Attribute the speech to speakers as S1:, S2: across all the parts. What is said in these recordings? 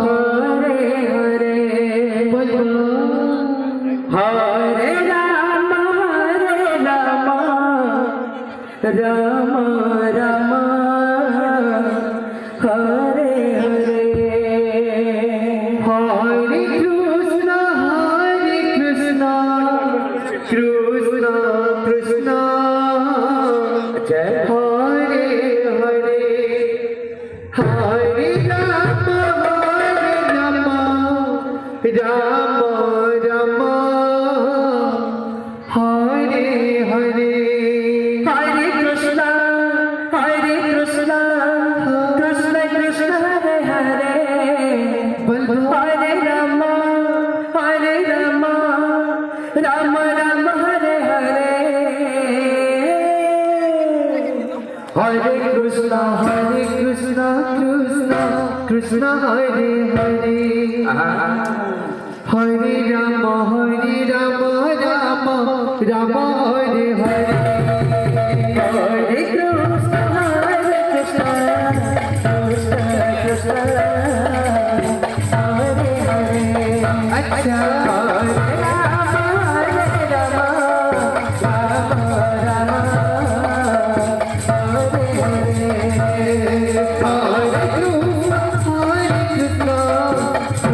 S1: हरे हरे बोलो हरे राम राम राम हरे हरे हरे कृष्ण कृष्ण कृष्ण जय हरे हरे हरे राम राम राम हरे हरे हरे कृष्ण कृष्ण कृष्ण हरे हरे हरे राम राम राम हरे हरे हरे कृष्ण कृष्ण कृष्ण हरे हरे हरे राम राम राम हरे हरे हरे कृष्ण कृष्ण कृष्ण हरे हरे अच्छा हरे राम राम राम हरे हरे हरे कृष्ण कृष्ण कृष्ण हरे हरे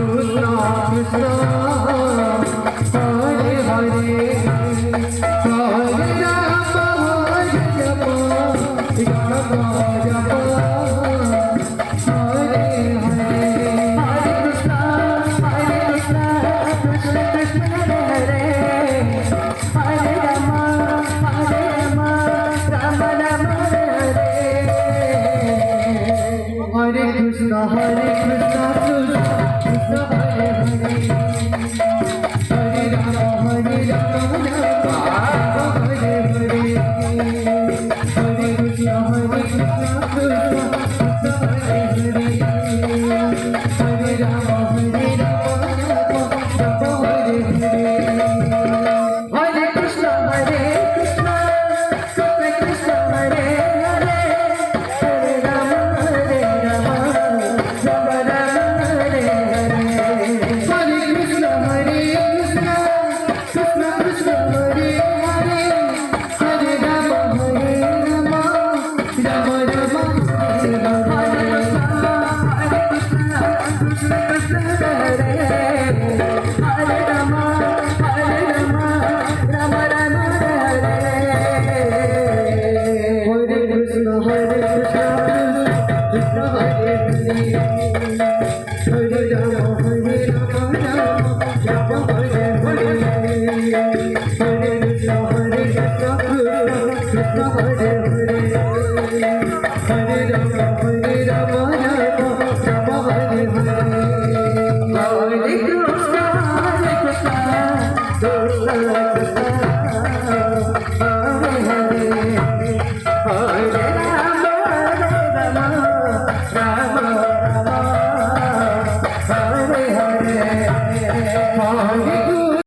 S1: हरे राम राम हरे हरे हरे कृष्ण कृष्ण कृष्ण हरे हरे हरे राम राम राम हरे हरे हरे कृष्ण कृष्ण कृष्ण हरे हरे हरे राम हरे हरे हरे कृष्ण कृष्ण कृष्ण हरे हरे हरे राम हरे हरे कृष्ण कृष्ण हरे हरे हरे राम राम हरे हरे हरे कृष्ण कृष्ण कृष्ण हरे हरे हरे राम राम हरे कृष्ण कृष्ण हरे हरे राम राम हरे हरे कृष्ण कृष्ण हरे हरे हरे राम राम हरे हरे हरे कृष्ण कृष्ण